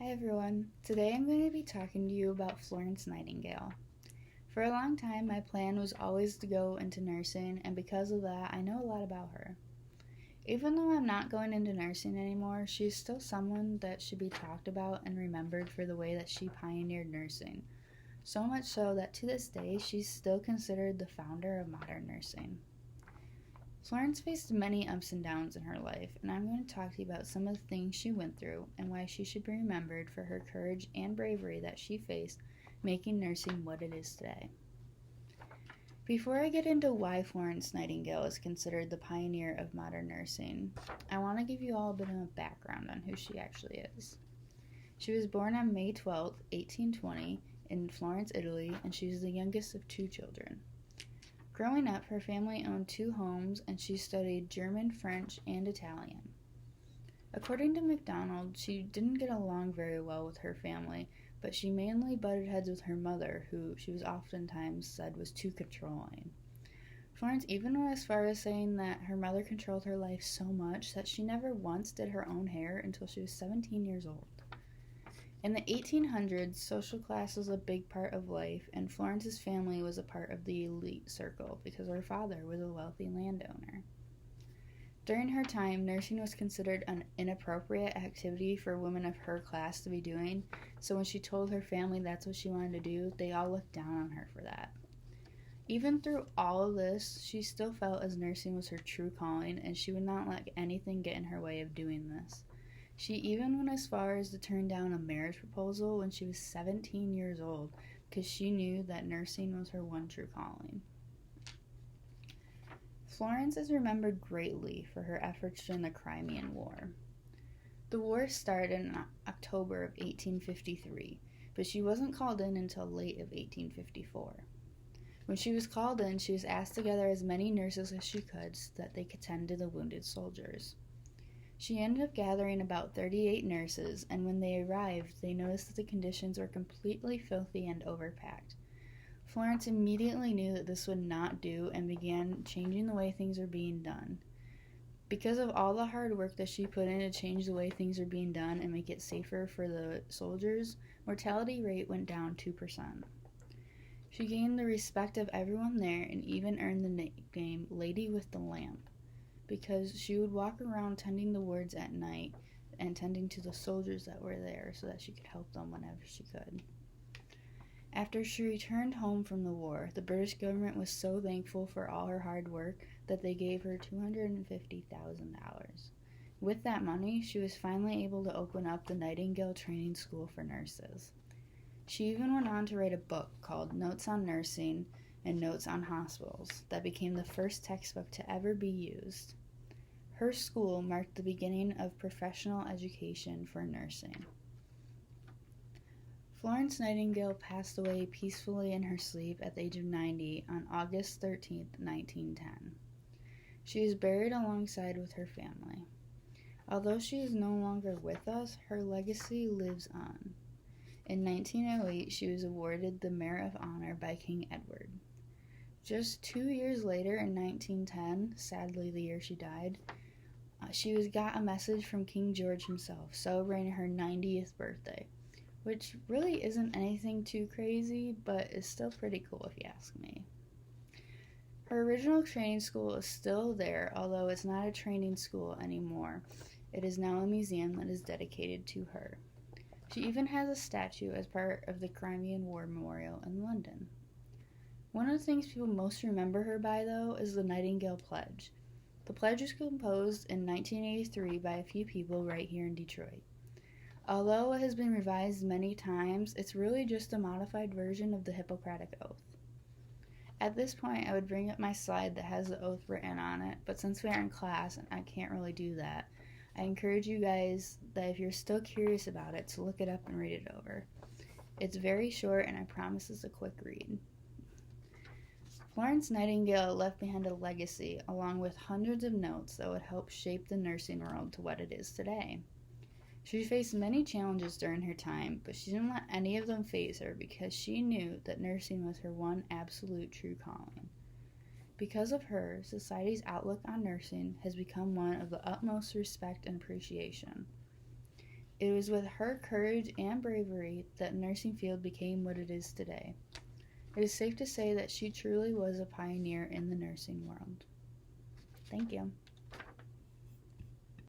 Hi everyone. Today I'm going to be talking to you about Florence Nightingale. For a long time, my plan was always to go into nursing, and because of that, I know a lot about her. Even though I'm not going into nursing anymore, she's still someone that should be talked about and remembered for the way that she pioneered nursing. So much so that to this day, she's still considered the founder of modern nursing. Florence faced many ups and downs in her life, and I'm going to talk to you about some of the things she went through and why she should be remembered for her courage and bravery that she faced, making nursing what it is today. Before I get into why Florence Nightingale is considered the pioneer of modern nursing, I want to give you all a bit of a background on who she actually is. She was born on May 12, 1820, in Florence, Italy, and she was the youngest of two children. Growing up, her family owned two homes, and she studied German, French, and Italian. According to MacDonald, she didn't get along very well with her family, but she mainly butted heads with her mother, who she was oftentimes said was too controlling. Florence even went as far as saying that her mother controlled her life so much that she never once did her own hair until she was 17 years old. In the 1800s, social class was a big part of life, and Florence's family was a part of the elite circle because her father was a wealthy landowner. During her time, nursing was considered an inappropriate activity for women of her class to be doing, so when she told her family that's what she wanted to do, they all looked down on her for that. Even through all of this, she still felt as nursing was her true calling, and she would not let anything get in her way of doing this. She even went as far as to turn down a marriage proposal when she was 17 years old because she knew that nursing was her one true calling. Florence is remembered greatly for her efforts during the Crimean War. The war started in October of 1853, but she wasn't called in until late of 1854. When she was called in, she was asked to gather as many nurses as she could so that they could tend to the wounded soldiers. She ended up gathering about 38 nurses, and when they arrived, they noticed that the conditions were completely filthy and overpacked. Florence immediately knew that this would not do and began changing the way things were being done. Because of all the hard work that she put in to change the way things were being done and make it safer for the soldiers, mortality rate went down 2%. She gained the respect of everyone there and even earned the nickname Lady with the Lamp, because she would walk around tending the wards at night and tending to the soldiers that were there so that she could help them whenever she could. After she returned home from the war, the British government was so thankful for all her hard work that they gave her $250,000. With that money, she was finally able to open up the Nightingale Training School for Nurses. She even went on to write a book called Notes on Nursing and Notes on Hospitals that became the first textbook to ever be used. Her school marked the beginning of professional education for nursing. Florence Nightingale passed away peacefully in her sleep at the age of 90 on August 13, 1910. She is buried alongside with her family. Although she is no longer with us, her legacy lives on. In 1908, she was awarded the Merit of Honor by King Edward. Just 2 years later, in 1910, sadly the year she died, she got a message from King George himself celebrating her 90th birthday, which really isn't anything too crazy, but is still pretty cool if you ask me. Her original training school is still there, although it's not a training school anymore. It is now a museum that is dedicated to her. She even has a statue as part of the Crimean War Memorial in London. One of the things people most remember her by, though, is the Nightingale Pledge. The pledge was composed in 1983 by a few people right here in Detroit. Although it has been revised many times, it's really just a modified version of the Hippocratic Oath. At this point, I would bring up my slide that has the oath written on it, but since we are in class and I can't really do that, I encourage you guys that if you're still curious about it, to look it up and read it over. It's very short, and I promise it's a quick read. Florence Nightingale left behind a legacy along with hundreds of notes that would help shape the nursing world to what it is today. She faced many challenges during her time, but she didn't let any of them faze her because she knew that nursing was her one absolute true calling. Because of her, society's outlook on nursing has become one of the utmost respect and appreciation. It was with her courage and bravery that nursing field became what it is today. It is safe to say that she truly was a pioneer in the nursing world. Thank you.